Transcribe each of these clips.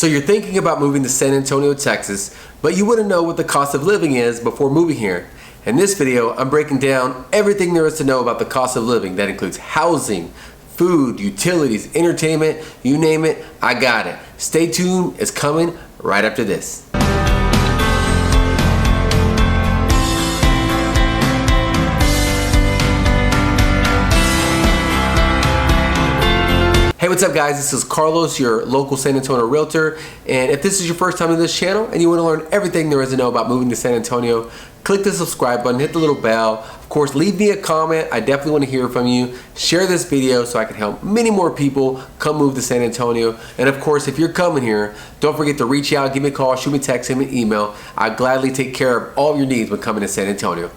So you're thinking about moving to San Antonio, Texas, but you wouldn't know what the cost of living is before moving here. In this video, I'm breaking down everything there is to know about the cost of living. That includes housing, food, utilities, entertainment, you name it, I got it. Stay tuned, it's coming right after this. Hey, what's up guys? This is Carlos, your local San Antonio realtor. And if this is your first time to this channel and you want to learn everything there is to know about moving to San Antonio, click the subscribe button, hit the little bell. Of course, leave me a comment. I definitely want to hear from you. Share this video so I can help many more people come move to San Antonio. And of course, if you're coming here, don't forget to reach out, give me a call, shoot me a text, send me an email. I'll gladly take care of all of your needs when coming to San Antonio.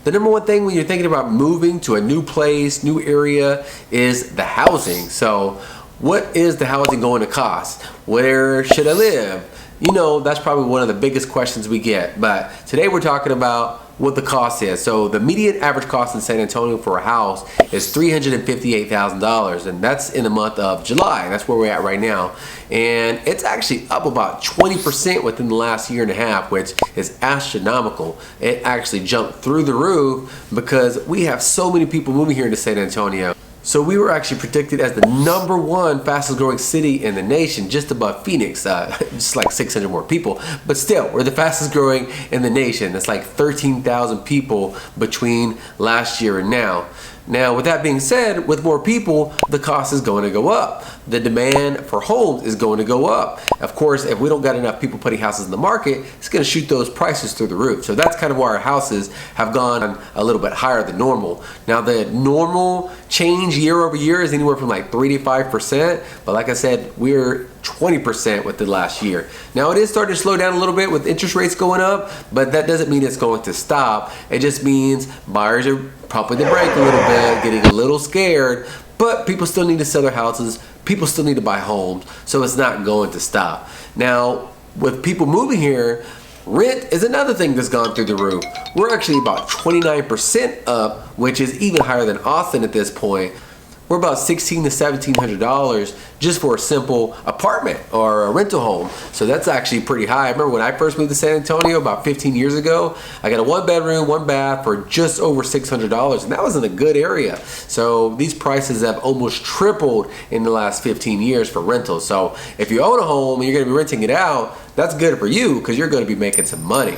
The number one thing when you're thinking about moving to a new place, new area, is the housing. So what is the housing going to cost? Where should I live? You know, that's probably one of the biggest questions we get. But today we're talking about what the cost is. So the median average cost in San Antonio for a house is $358,000, and that's in the month of July. That's where we're at right now. And it's actually up about 20% within the last year and a half, which is astronomical. It actually jumped through the roof because we have so many people moving here to San Antonio. So we were actually predicted as the #1 fastest growing city in the nation, just above Phoenix, just like 600 more people. But still, we're the fastest growing in the nation. That's like 13,000 people between last year and now. Now, with that being said, with more people, the cost is going to go up. The demand for homes is going to go up. Of course, if we don't got enough people putting houses in the market, it's going to shoot those prices through the roof. So that's kind of why our houses have gone a little bit higher than normal. Now, the normal change year over year is anywhere from like 3 to 5%. But like I said, we're 20% within the last year. Now, it is starting to slow down a little bit with interest rates going up, but that doesn't mean it's going to stop. It just means buyers are pumping the brake a little bit, getting a little scared, but people still need to sell their houses. People still need to buy homes, so it's not going to stop. Now, with people moving here, rent is another thing that's gone through the roof. We're actually about 29% up, which is even higher than Austin at this point. We're about $1,600 to $1,700 just for a simple apartment or a rental home. So that's actually pretty high. I remember when I first moved to San Antonio about 15 years ago, I got a 1-bedroom, 1-bath for just over $600, and that was in a good area. So these prices have almost tripled in the last 15 years for rentals. So if you own a home and you're gonna be renting it out, that's good for you because you're gonna be making some money.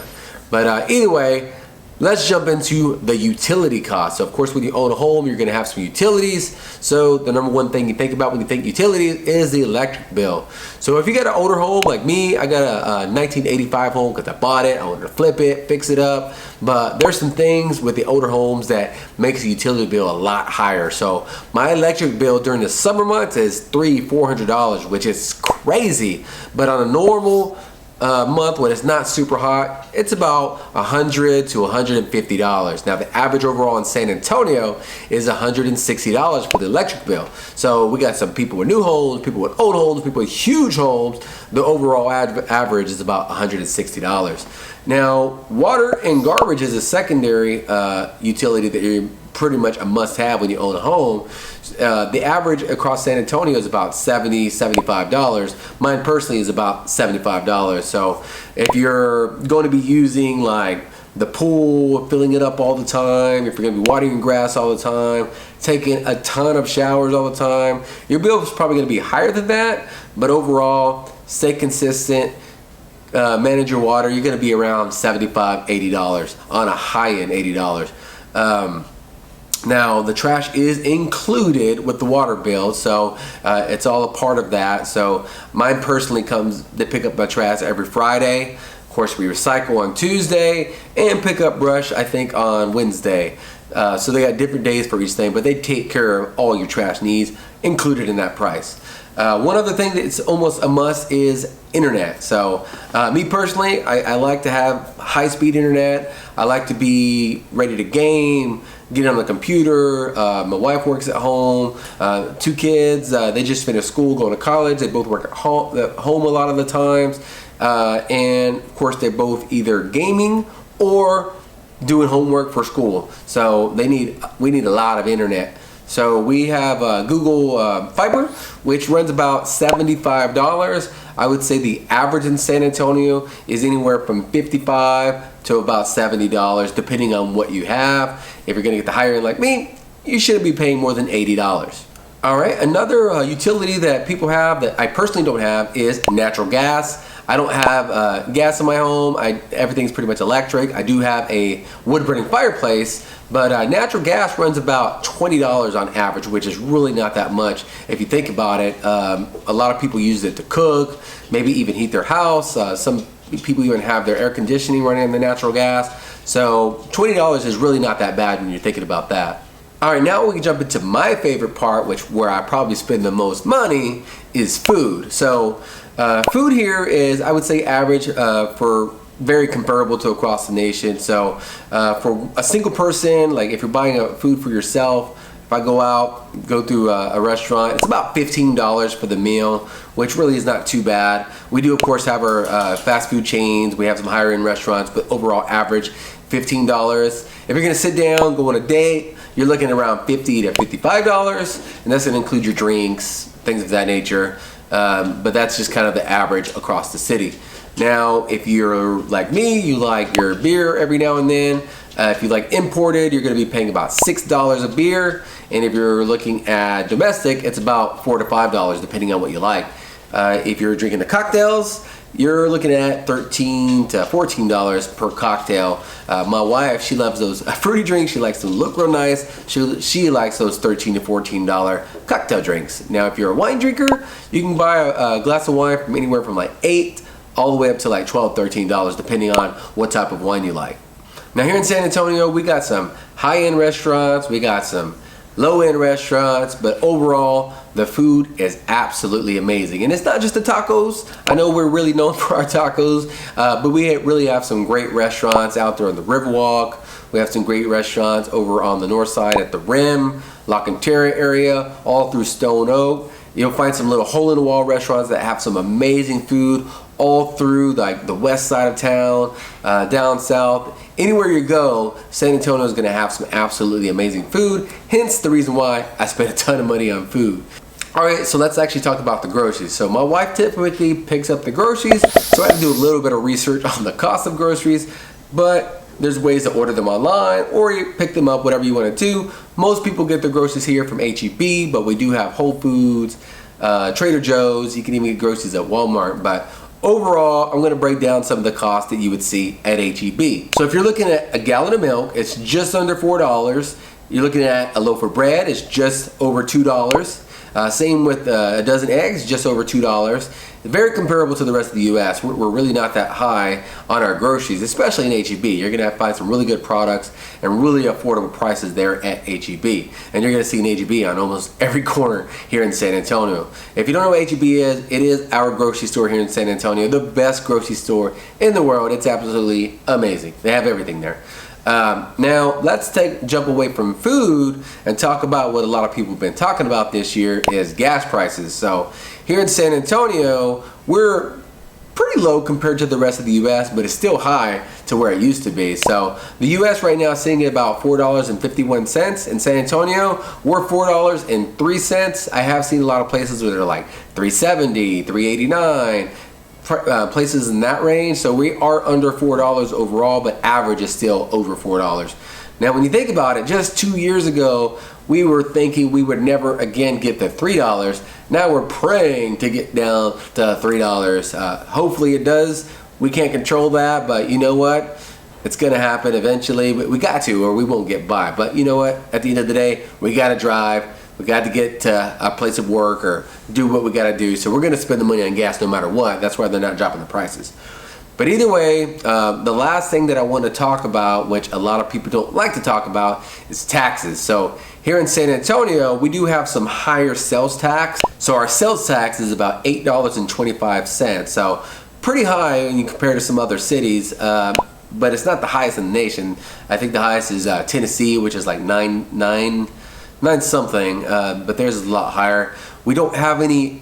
But anyway, let's jump into the utility costs. So of course, when you own a home, you're gonna have some utilities. So the #1 thing you think about when you think utilities is the electric bill. So if you got an older home like me, I got a 1985 home because I bought it, I wanted to flip it, fix it up. But there's some things with the older homes that makes the utility bill a lot higher. So my electric bill during the summer months is $300 to $400, which is crazy. But on a normal month when it's not super hot, it's about $100 to $150. Now the average overall in San Antonio is $160 for the electric bill. So we got some people with new homes, people with old homes, people with huge homes. The overall average is about $160. Now water and garbage is a secondary utility that you're pretty much a must-have when you own a home. The average across San Antonio is about $70, $75. Mine personally is about $75. So if you're going to be using like the pool, filling it up all the time, if you're going to be watering your grass all the time, taking a ton of showers all the time, your bill is probably going to be higher than that. But overall, stay consistent. Manage your water. You're going to be around $75, $80 on a high-end $80. Now the trash is included with the water bill, so it's all a part of that. So mine personally comes to pick up my trash every Friday. Of course, we recycle on Tuesday and pick up brush I think on Wednesday. So they got different days for each thing, but they take care of all your trash needs included in that price. One other thing that's almost a must is internet. So me personally, I like to have high-speed internet. I like to be ready to game, get on the computer. My wife works at home. 2 kids, they just finished school, going to college. They both work at home a lot of the times. And of course, they're both either gaming or doing homework for school. So we need a lot of internet. So we have Google Fiber, which runs about $75. I would say the average in San Antonio is anywhere from $55 to about $70, depending on what you have. If you're gonna get the higher end like me, you shouldn't be paying more than $80. All right, another utility that people have that I personally don't have is natural gas. I don't have gas in my home. Everything's pretty much electric. I do have a wood-burning fireplace, but natural gas runs about $20 on average, which is really not that much if you think about it. A lot of people use it to cook, maybe even heat their house. Some people even have their air conditioning running on the natural gas. So $20 is really not that bad when you're thinking about that. All right, now we can jump into my favorite part, where I probably spend the most money, is food. So food here is, I would say, average for very comparable to across the nation. So for a single person, like if you're buying food for yourself, if I go through a restaurant, it's about $15 for the meal, which really is not too bad. We do, of course, have our fast food chains. We have some higher end restaurants, but overall average $15. If you're gonna sit down, go on a date, you're looking around $50 to $55, and that's gonna include your drinks, things of that nature. But that's just kind of the average across the city. Now, if you're like me, you like your beer every now and then. If you like imported, you're gonna be paying about $6 a beer. And if you're looking at domestic, it's about $4 to $5, depending on what you like. If you're drinking the cocktails, you're looking at $13 to $14 per cocktail. My wife, she loves those fruity drinks. She likes them to look real nice. She likes those $13 to $14 cocktail drinks. Now, if you're a wine drinker, you can buy a glass of wine from anywhere from like $8 all the way up to like $12, $13, depending on what type of wine you like. Now, here in San Antonio, we got some high-end restaurants. We got some low-end restaurants, but overall the food is absolutely amazing. And it's not just the tacos. I know we're really known for our tacos, but we really have some great restaurants out there on the Riverwalk. We have some great restaurants over on the north side at the Rim, La Cantera area, all through Stone Oak. You'll find some little hole-in-the-wall restaurants that have some amazing food all through like the west side of town, down south. Anywhere you go, San Antonio is going to have some absolutely amazing food. Hence the reason why I spend a ton of money on food. All right, so let's actually talk about the groceries. So my wife typically picks up the groceries, so I have to do a little bit of research on the cost of groceries, but there's ways to order them online or you pick them up, whatever you want to do. Most people get their groceries here from HEB, but we do have Whole Foods, Trader Joe's. You can even get groceries at Walmart, but overall, I'm going to break down some of the costs that you would see at HEB. So if you're looking at a gallon of milk, it's just under $4. You're looking at a loaf of bread, it's just over $2. Same with a dozen eggs, just over $2. Very comparable to the rest of the U.S. We're really not that high on our groceries, especially in HEB. You're going to find some really good products and really affordable prices there at HEB. And you're going to see an HEB on almost every corner here in San Antonio. If you don't know what HEB is, it is our grocery store here in San Antonio, the best grocery store in the world. It's absolutely amazing. They have everything there. Now let's jump away from food and talk about what a lot of people have been talking about this year is gas prices. So here in San Antonio, we're pretty low compared to the rest of the US, but it's still high to where it used to be. So the US right now is sitting at about $4.51. In San Antonio, we're $4.03. I have seen a lot of places where they're like $3.70, $3.89. Places in that range, so we are under $4 overall, but average is still over $4. Now when you think about it, just 2 years ago we were thinking we would never again get to $3. Now we're praying to get down to $3. Hopefully it does. We can't control that, but you know what, it's gonna happen eventually. We got to, or we won't get by. But you know what, at the end of the day, we gotta drive. We got to get to a place of work or do what we got to do. So we're going to spend the money on gas no matter what. That's why they're not dropping the prices. But either way, the last thing that I want to talk about, which a lot of people don't like to talk about, is taxes. So here in San Antonio, we do have some higher sales tax. So our sales tax is about $8.25. So pretty high when you compare to some other cities. But it's not the highest in the nation. I think the highest is Tennessee, which is like nine something, but theirs is a lot higher. We don't have any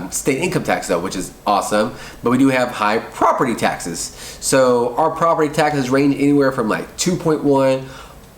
state income tax though, which is awesome, but we do have high property taxes. So our property taxes range anywhere from like 2.1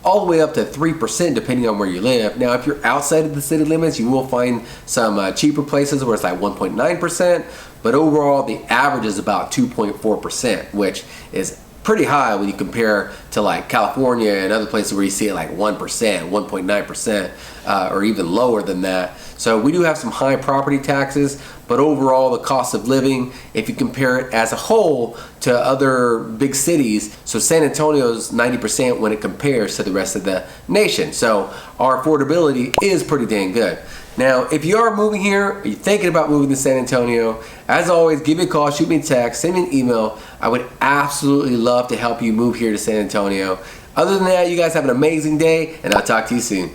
all the way up to 3% depending on where you live. Now, if you're outside of the city limits, you will find some cheaper places where it's like 1.9%, but overall the average is about 2.4%, which is pretty high when you compare to like California and other places where you see it like 1%, 1.9%, or even lower than that. So we do have some high property taxes, but overall the cost of living, if you compare it as a whole to other big cities, so San Antonio's 90% when it compares to the rest of the nation. So our affordability is pretty dang good. Now, if you are moving here, or you're thinking about moving to San Antonio, as always, give me a call, shoot me a text, send me an email. I would absolutely love to help you move here to San Antonio. Other than that, you guys have an amazing day, and I'll talk to you soon.